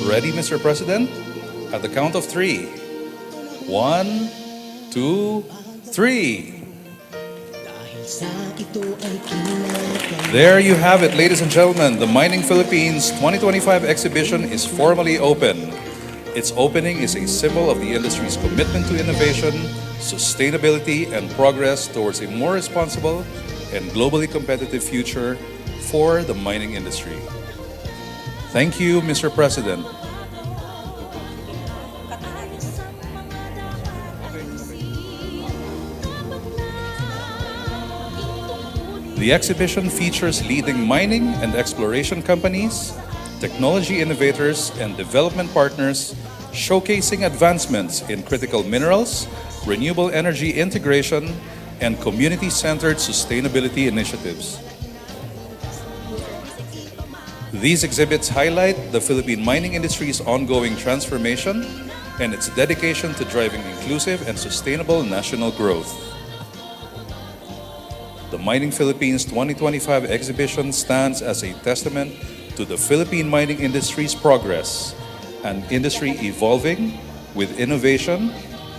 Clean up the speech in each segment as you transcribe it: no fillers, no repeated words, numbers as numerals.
Ready, Mr. President? At the count of three. 1, 2, 3. There you have it, ladies and gentlemen. The Mining Philippines 2025 exhibition is formally open. Its opening is a symbol of the industry's commitment to innovation, sustainability, and progress towards a more responsible and globally competitive future for the mining industry. Thank you, Mr. President. The exhibition features leading mining and exploration companies, technology innovators, and development partners showcasing advancements in critical minerals, renewable energy integration, and community-centered sustainability initiatives. These exhibits highlight the Philippine mining industry's ongoing transformation and its dedication to driving inclusive and sustainable national growth. The Mining Philippines 2025 exhibition stands as a testament to the Philippine mining industry's progress, an industry evolving with innovation,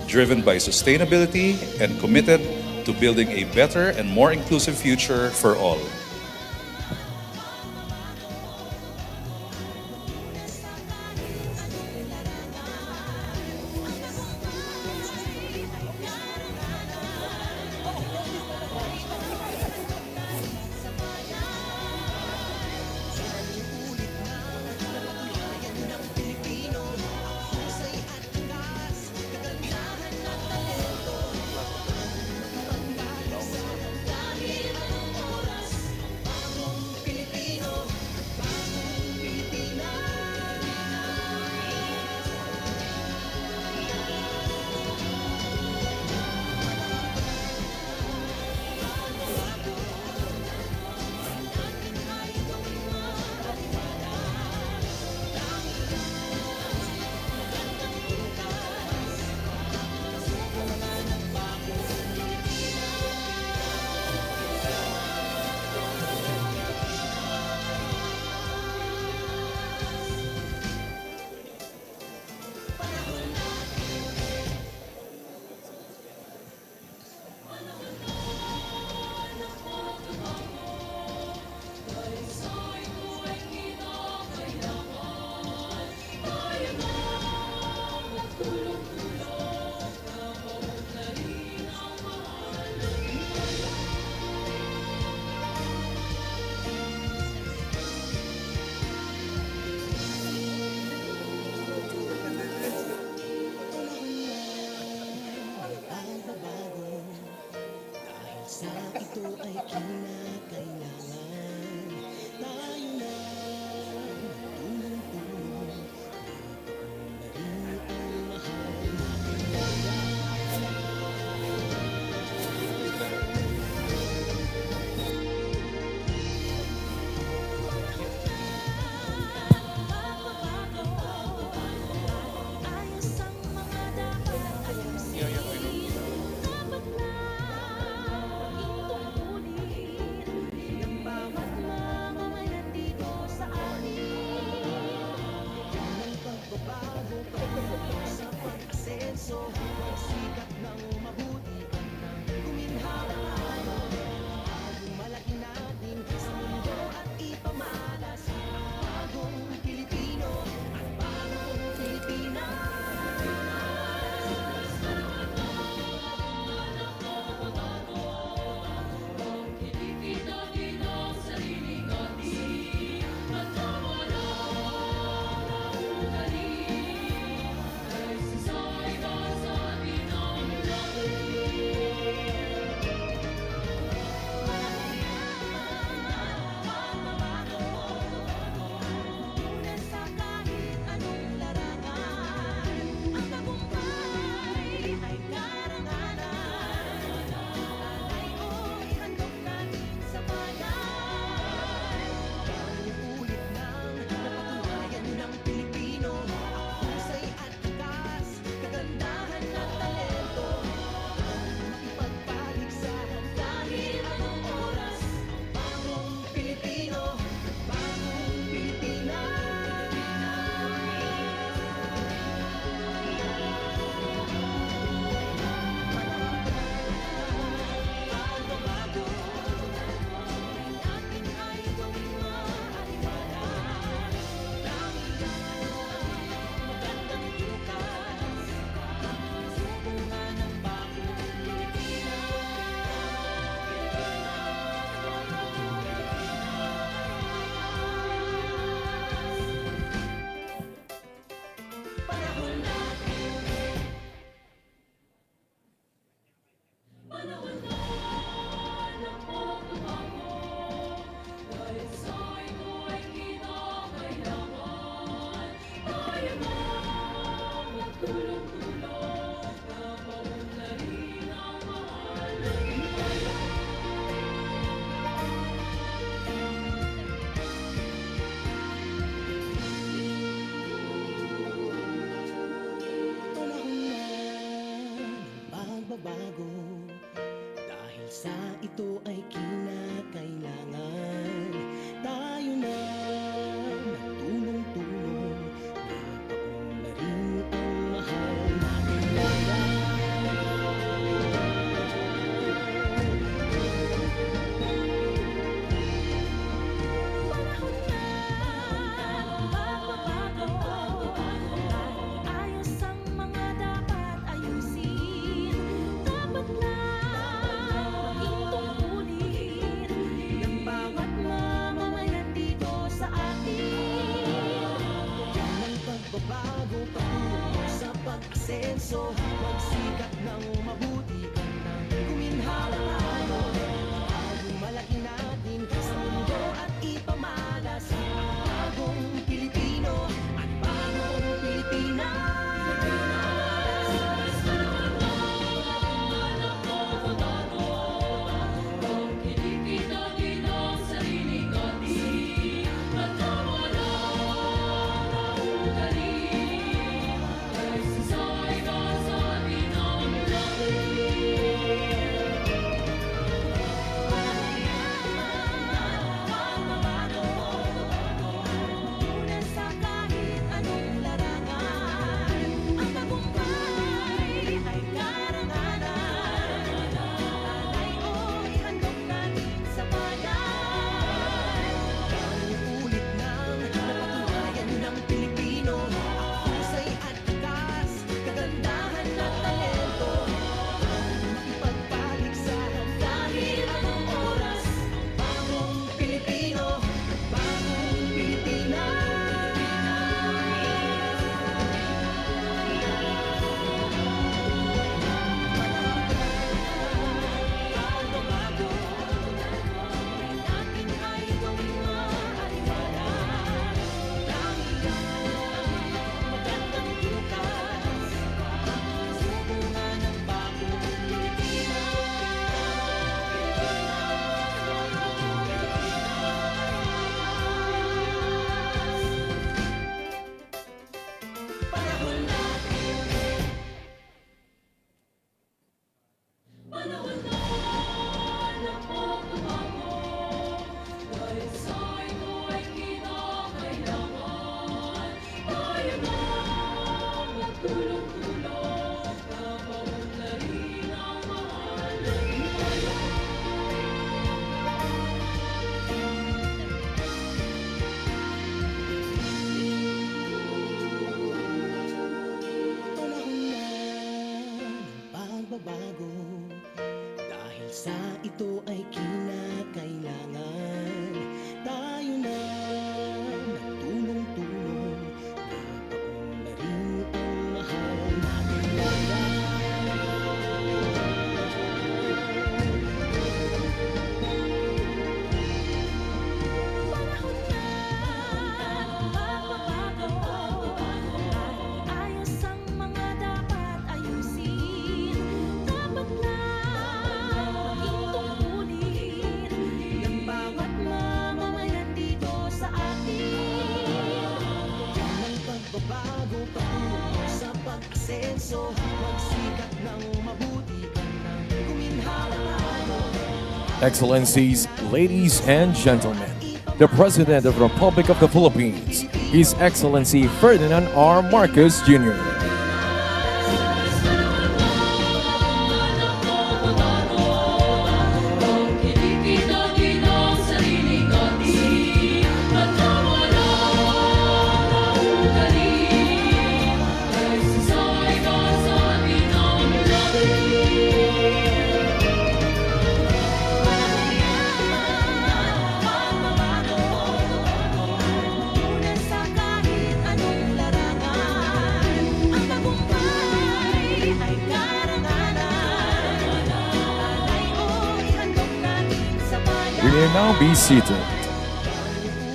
driven by sustainability, and committed to building a better and more inclusive future for all. ito ay kinakailangan, tayo na magtulong-tulong, napaunlarin ang mahal natin bayan. Ayos ang mga dapat ayusin. Dapat lang maging tungkulin ng bawat mamamayan dito sa atin. Yan ang pagbabago patungo sa pag-asenso, magsikap ng mabuti ka nang guminhawa tayo. Malaki natin sa mundo at ipamalas ang bagong Pilipino at bagong Pilipinas. Una sa kahit anong larangan, ang tagumpay ay karangalan. Alay o ihandog natin sa bayan. Ulit nang napatunayan ng Pilipino ang husay at takas, kagandahan at talento. Makipagpaligsahan kahit anong oras, ang bagong Pilipino at bagong Pilipinas. Pagbabago ay natin ay gawing maaliwalas. Langit magandang bukas, sumungan ng bagong Pilipinas. Panahon natin. Panahon na ng pagbabago, dahil sa ito ay kinakailangan. Tayo na magtulong-tulong, napaunlarin ang mahal nating bayan. Panahon na ng pagbabago, dahil sa ito ay kinakailangan, tayo na magtulong-tulong, napaunlarin ang mahal natin bayan. Panahon na magbabago, ayos ang mga dapat ayusin. Dapat lang maging tungkulin ng bawat mamamayan dito sa atin. Yan ang pagbabago patungo sa pag-asenso, magsikap ng mabuti ka nang guminhawa tayo. Excellencies, ladies and gentlemen, the President of the Republic of the Philippines, His Excellency Ferdinand R. Marcos Jr. Una sa kahit anong larangan, ang tagumpay ay karangalan. Alay o ihandog natin sa bayan. We may now be seated.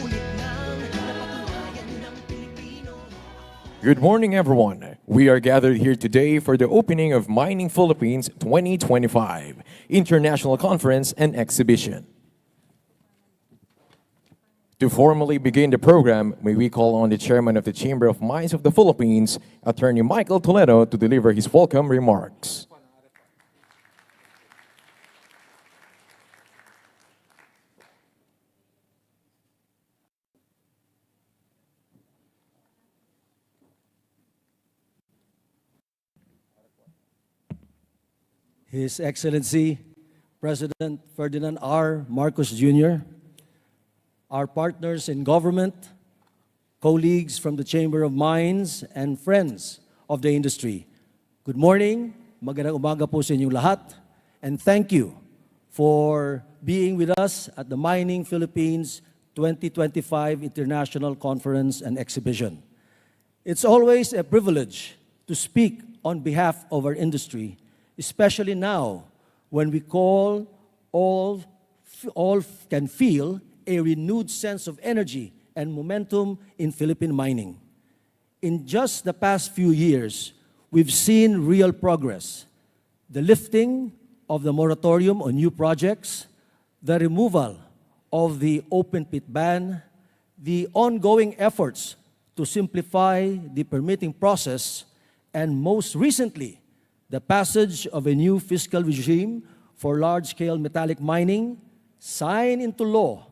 Ulit nang napatunayan ng Pilipino. Good morning, everyone. We are gathered here today for the opening of Mining Philippines 2025 International Conference and Exhibition. To formally begin the program, may we call on the Chairman of the Chamber of Mines of the Philippines, Attorney Michael Toledo, to deliver his welcome remarks. His Excellency President Ferdinand R. Marcos Jr., our partners in government, colleagues from the Chamber of Mines, and friends of the industry. Good morning, magandang umaga po sa inyong lahat, and thank you for being with us at the Mining Philippines 2025 International Conference and Exhibition. It's always a privilege to speak on behalf of our industry, especially now when we all can feel a renewed sense of energy and momentum in Philippine mining. In just the past few years, we've seen real progress. The lifting of the moratorium on new projects, the removal of the open pit ban, the ongoing efforts to simplify the permitting process, and most recently, the passage of a new fiscal regime for large-scale metallic mining, signed into law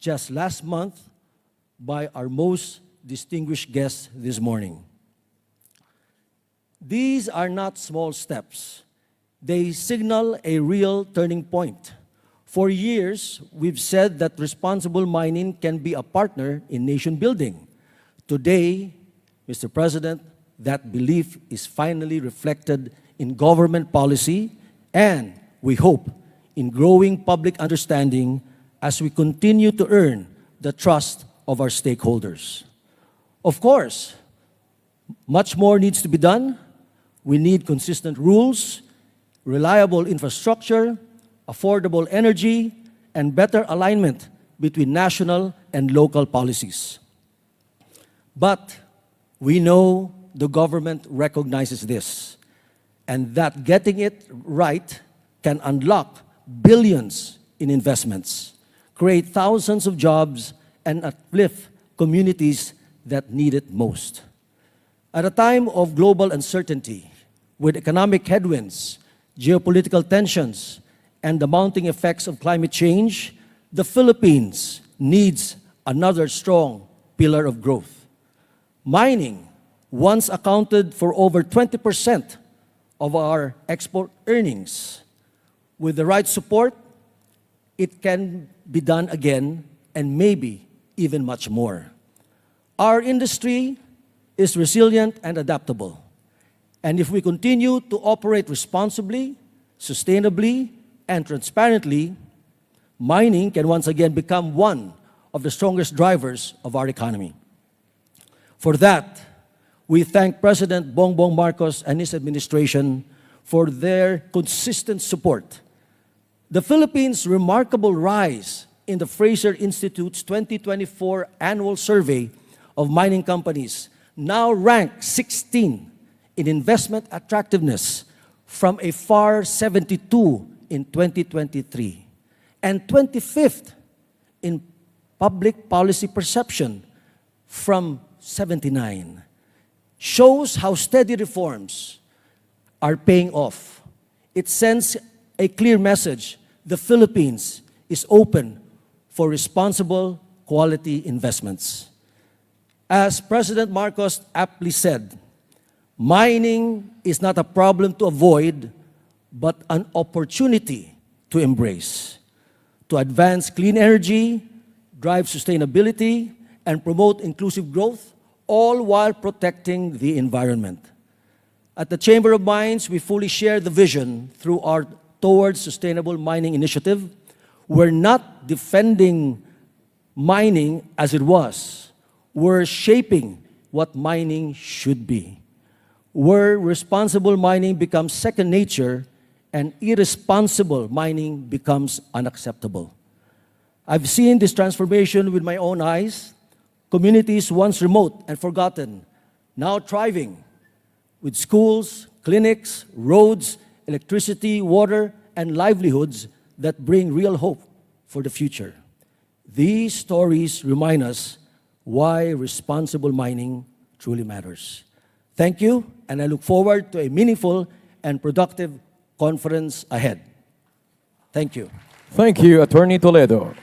just last month by our most distinguished guest this morning. These are not small steps. They signal a real turning point. For years, we've said that responsible mining can be a partner in nation building. Today, Mr. President, that belief is finally reflected in government policy and, we hope, in growing public understanding as we continue to earn the trust of our stakeholders. Of course, much more needs to be done. We need consistent rules, reliable infrastructure, affordable energy, and better alignment between national and local policies. But we know the government recognizes this, and that getting it right can unlock billions in investments, create thousands of jobs, and uplift communities that need it most. At a time of global uncertainty, with economic headwinds, geopolitical tensions, and the mounting effects of climate change, the Philippines needs another strong pillar of growth. Mining once accounted for over 20% of our export earnings. With the right support, it can be done again, and maybe even much more. Our industry is resilient and adaptable. And if we continue to operate responsibly, sustainably, and transparently, mining can once again become one of the strongest drivers of our economy. For that, we thank President Bongbong Marcos and his administration for their consistent support. The Philippines' remarkable rise in the Fraser Institute's 2024 annual survey of mining companies now rank 16 in investment attractiveness from a far 72 in 2023 and 25th in public policy perception from 79. Shows how steady reforms are paying off. It sends a clear message: the Philippines is open for responsible, quality investments. As President Marcos aptly said, mining is not a problem to avoid, but an opportunity to embrace, to advance clean energy, drive sustainability, and promote inclusive growth, all while protecting the environment. At the Chamber of Mines, we fully share the vision through our Towards Sustainable Mining initiative. We're not defending mining as it was. We're shaping what mining should be. Where responsible mining becomes second nature and irresponsible mining becomes unacceptable. I've seen this transformation with my own eyes. Communities once remote and forgotten, now thriving, with schools, clinics, roads, electricity, water, and livelihoods that bring real hope for the future. These stories remind us why responsible mining truly matters. Thank you, and I look forward to a meaningful and productive conference ahead. Thank you. Thank you, Attorney Toledo.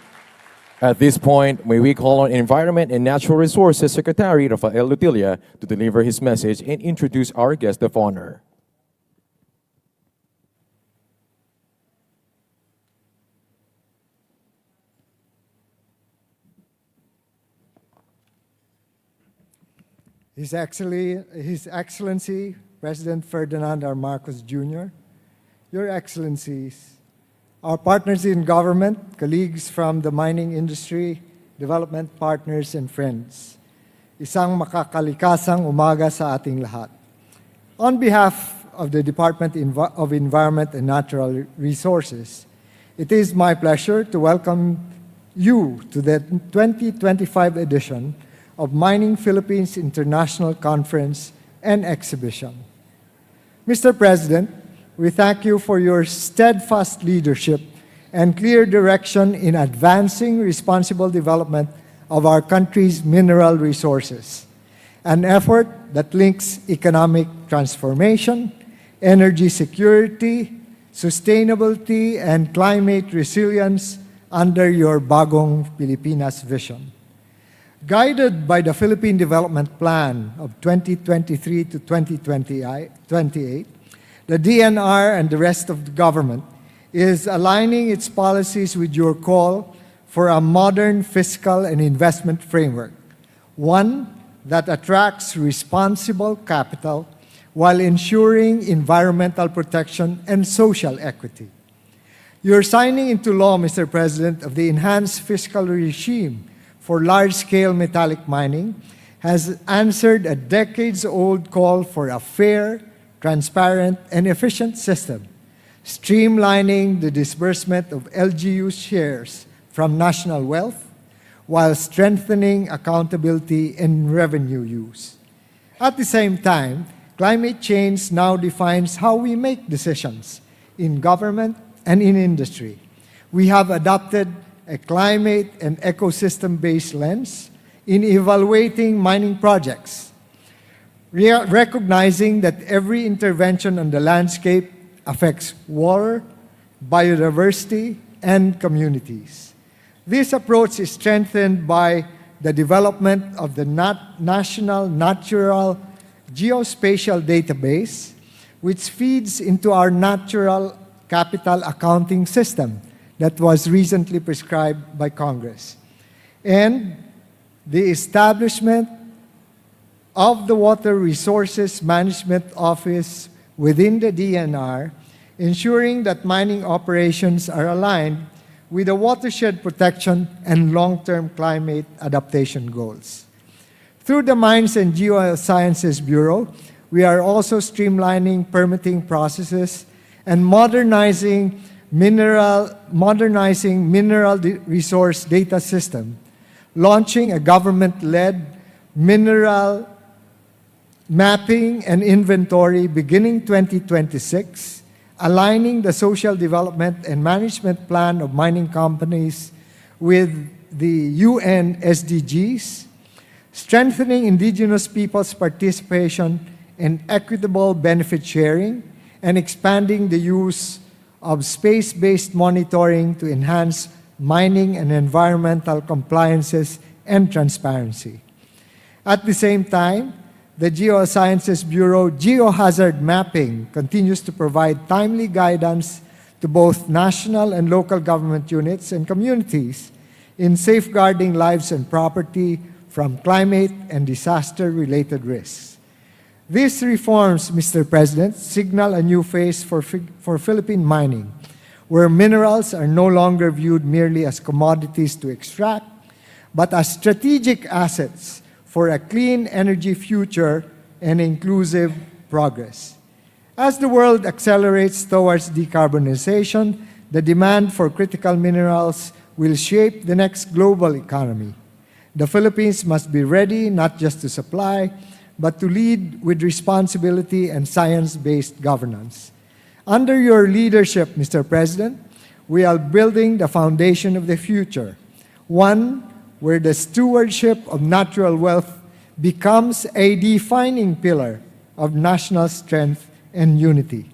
At this point, may we call on Environment and Natural Resources Secretary Rafael Lutilla to deliver his message and introduce our guest of honor. His Excellency President Ferdinand R. Marcos Jr., Your Excellencies, our partners in government, colleagues from the mining industry, development partners, and friends. Isang makakalikasang umaga sa ating lahat. On behalf of the Department of Environment and Natural Resources, it is my pleasure to welcome you to the 2025 edition of Mining Philippines International Conference and Exhibition. Mr. President, we thank you for your steadfast leadership and clear direction in advancing responsible development of our country's mineral resources, an effort that links economic transformation, energy security, sustainability, and climate resilience under your Bagong Pilipinas vision. Guided by the Philippine Development Plan of 2023 to 2028, the DNR and the rest of the government is aligning its policies with your call for a modern fiscal and investment framework, one that attracts responsible capital while ensuring environmental protection and social equity. Your signing into law, Mr. President, of the enhanced fiscal regime for large-scale metallic mining has answered a decades-old call for a fair, transparent, and efficient system, streamlining the disbursement of LGU shares from national wealth while strengthening accountability and revenue use. At the same time, climate change now defines how we make decisions in government and in industry. We have adopted a climate and ecosystem-based lens in evaluating mining projects, recognizing that every intervention on the landscape affects water, biodiversity, and communities. This approach is strengthened by the development of the National Natural Geospatial Database, which feeds into our natural capital accounting system that was recently prescribed by Congress, and the establishment of the Water Resources Management Office within the DNR, ensuring that mining operations are aligned with the watershed protection and long-term climate adaptation goals. Through the Mines and Geosciences Bureau, we are also streamlining permitting processes and modernizing mineral resource data system, launching a government-led mineral mapping and inventory beginning 2026, aligning the social development and management plan of mining companies with the UN SDGs, strengthening indigenous peoples' participation in equitable benefit sharing, and expanding the use of space-based monitoring to enhance mining and environmental compliances and transparency. At the same time, the Geosciences Bureau geohazard mapping continues to provide timely guidance to both national and local government units and communities in safeguarding lives and property from climate and disaster-related risks. These reforms, Mr. President, signal a new phase for Philippine mining, where minerals are no longer viewed merely as commodities to extract, but as strategic assets for a clean energy future and inclusive progress. As the world accelerates towards decarbonization, the demand for critical minerals will shape the next global economy. The Philippines must be ready not just to supply, but to lead with responsibility and science-based governance. Under your leadership, Mr. President, we are building the foundation of the future, one where the stewardship of natural wealth becomes a defining pillar of national strength and unity.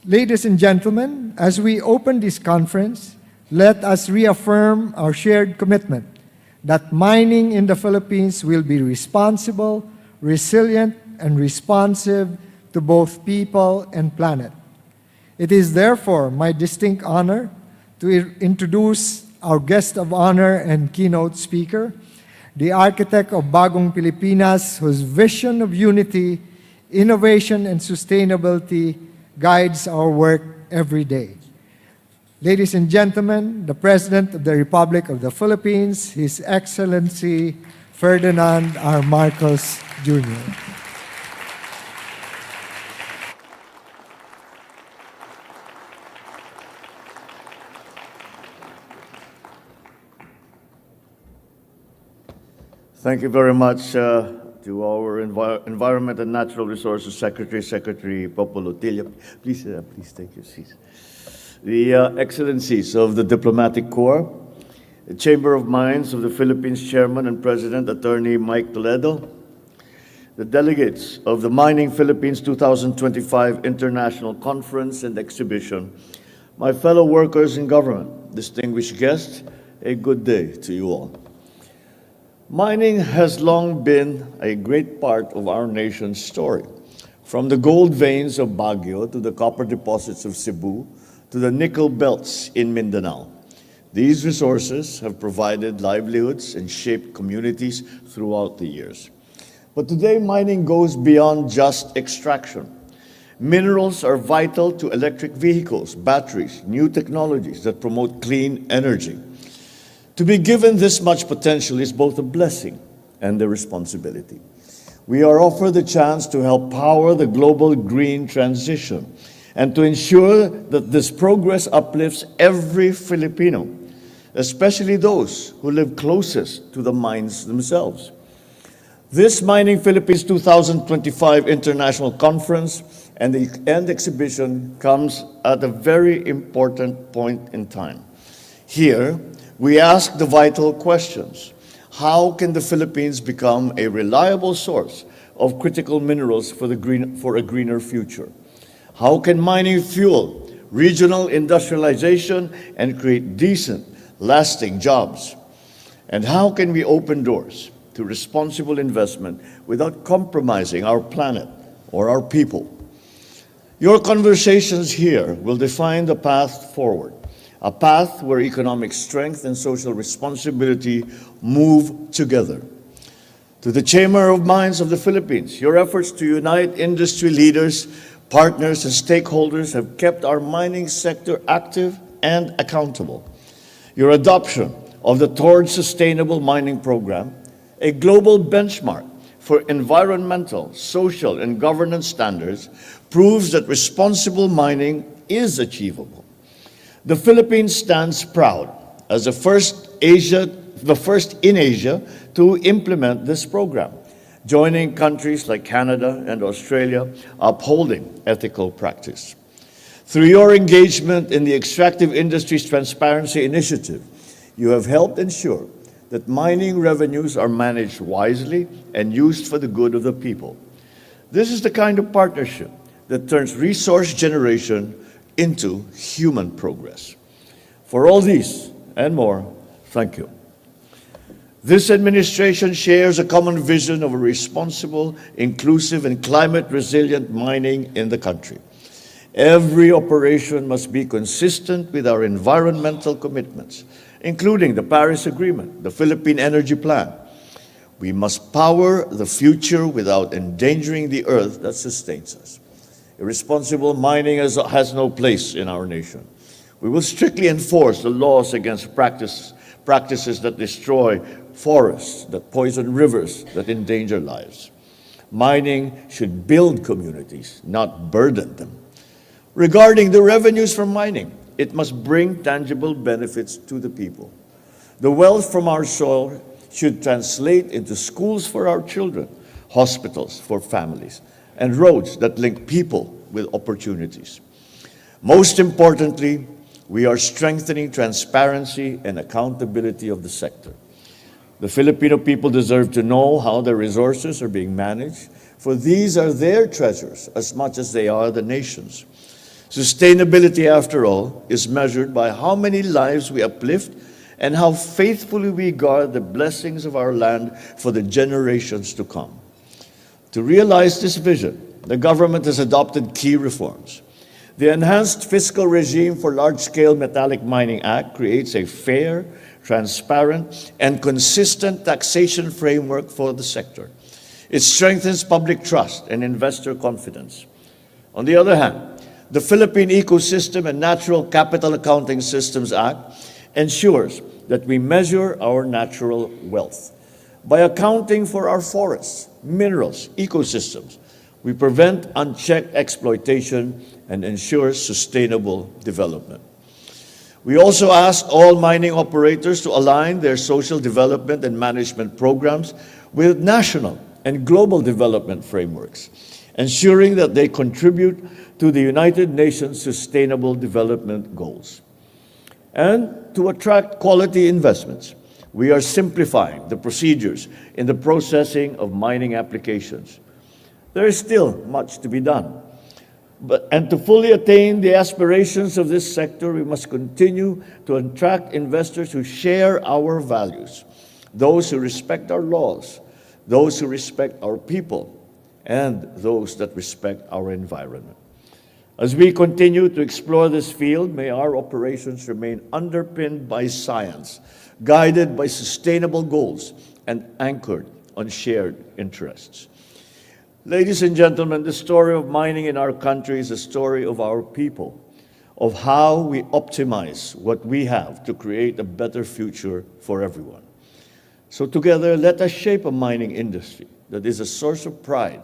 Ladies and gentlemen, as we open this conference, let us reaffirm our shared commitment that mining in the Philippines will be responsible, resilient, and responsive to both people and planet. It is therefore my distinct honor to introduce our guest of honor and keynote speaker, the architect of Bagong Pilipinas, whose vision of unity, innovation, and sustainability guides our work every day. Ladies and gentlemen, the President of the Republic of the Philippines, His Excellency Ferdinand R. Marcos Jr. Thank you very much to our Environment and Natural Resources Secretary Popolotillo. Please take your seats. The Excellencies of the Diplomatic Corps, the Chamber of Mines of the Philippines Chairman and President Attorney Mike Toledo, the delegates of the Mining Philippines 2025 International Conference and Exhibition, my fellow workers in government, distinguished guests, a good day to you all. Mining has long been a great part of our nation's story, from the gold veins of Baguio to the copper deposits of Cebu to the nickel belts in Mindanao. These resources have provided livelihoods and shaped communities throughout the years. But today, mining goes beyond just extraction. Minerals are vital to electric vehicles, batteries, new technologies that promote clean energy. To be given this much potential is both a blessing and a responsibility. We are offered the chance to help power the global green transition and to ensure that this progress uplifts every Filipino, especially those who live closest to the mines themselves. This Mining Philippines 2025 International Conference and exhibition comes at a very important point in time. Here, we ask the vital questions. How can the Philippines become a reliable source of critical minerals for a greener future? How can mining fuel regional industrialization and create decent, lasting jobs? And how can we open doors to responsible investment without compromising our planet or our people? Your conversations here will define the path forward. A path where economic strength and social responsibility move together. To the Chamber of Mines of the Philippines, your efforts to unite industry leaders, partners, and stakeholders have kept our mining sector active and accountable. Your adoption of the Towards Sustainable Mining Program, a global benchmark for environmental, social, and governance standards, proves that responsible mining is achievable. The Philippines stands proud as the first in Asia to implement this program, joining countries like Canada and Australia upholding ethical practice. Through your engagement in the Extractive Industries Transparency Initiative, you have helped ensure that mining revenues are managed wisely and used for the good of the people. This is the kind of partnership that turns resource generation into human progress. For all these and more, thank you. This administration shares a common vision of a responsible, inclusive, and climate-resilient mining in the country. Every operation must be consistent with our environmental commitments, including the Paris Agreement, the Philippine Energy Plan. We must power the future without endangering the earth that sustains us. Irresponsible mining has no place in our nation. We will strictly enforce the laws against practices that destroy forests, that poison rivers, that endanger lives. Mining should build communities, not burden them. Regarding the revenues from mining, it must bring tangible benefits to the people. The wealth from our soil should translate into schools for our children, hospitals for families, and roads that link people with opportunities. Most importantly, we are strengthening transparency and accountability of the sector. The Filipino people deserve to know how their resources are being managed, for these are their treasures as much as they are the nation's. Sustainability, after all, is measured by how many lives we uplift and how faithfully we guard the blessings of our land for the generations to come. To realize this vision, the government has adopted key reforms. The Enhanced Fiscal Regime for Large-Scale Metallic Mining Act creates a fair, transparent, and consistent taxation framework for the sector. It strengthens public trust and investor confidence. On the other hand, the Philippine Ecosystem and Natural Capital Accounting Systems Act ensures that we measure our natural wealth. By accounting for our forests, minerals, ecosystems, we prevent unchecked exploitation and ensure sustainable development. We also ask all mining operators to align their social development and management programs with national and global development frameworks, ensuring that they contribute to the United Nations Sustainable Development Goals. And to attract quality investments, we are simplifying the procedures in the processing of mining applications. There is still much to be done. And to fully attain the aspirations of this sector, we must continue to attract investors who share our values, those who respect our laws, those who respect our people, and those that respect our environment. As we continue to explore this field, may our operations remain underpinned by science, guided by sustainable goals, and anchored on shared interests. Ladies and gentlemen, the story of mining in our country is a story of our people, of how we optimize what we have to create a better future for everyone. So together, let us shape a mining industry that is a source of pride,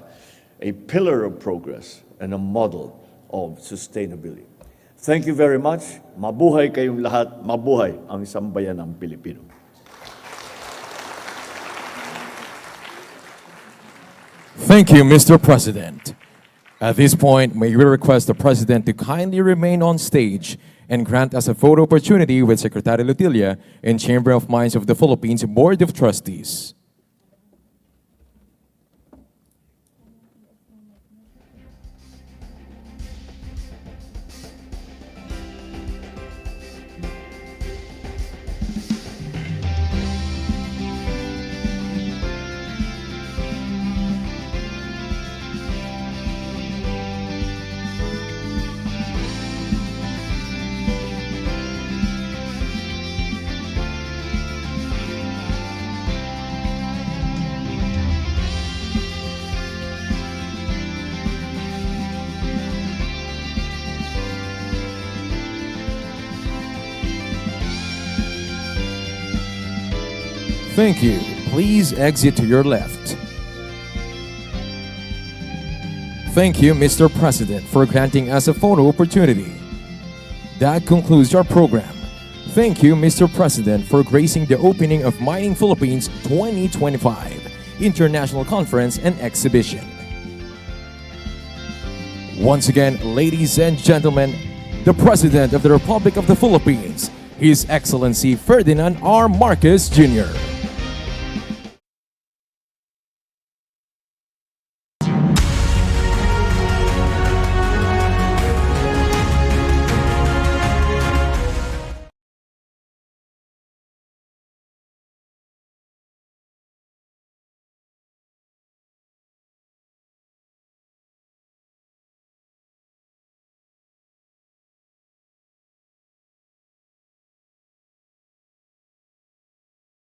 a pillar of progress, and a model of sustainability. Thank you very much. Mabuhay kayong lahat. Mabuhay ang isang bayanang Pilipino. Thank you, Mr. President. At this point, may we request the President to kindly remain on stage and grant us a photo opportunity with Secretary Lutilla and Chamber of Mines of the Philippines Board of Trustees. Thank you. Please exit to your left. Thank you, Mr. President, for granting us a photo opportunity. That concludes our program. Thank you, Mr. President, for gracing the opening of Mining Philippines 2025 International Conference and Exhibition. Once again, ladies and gentlemen, the President of the Republic of the Philippines, His Excellency Ferdinand R. Marcos Jr.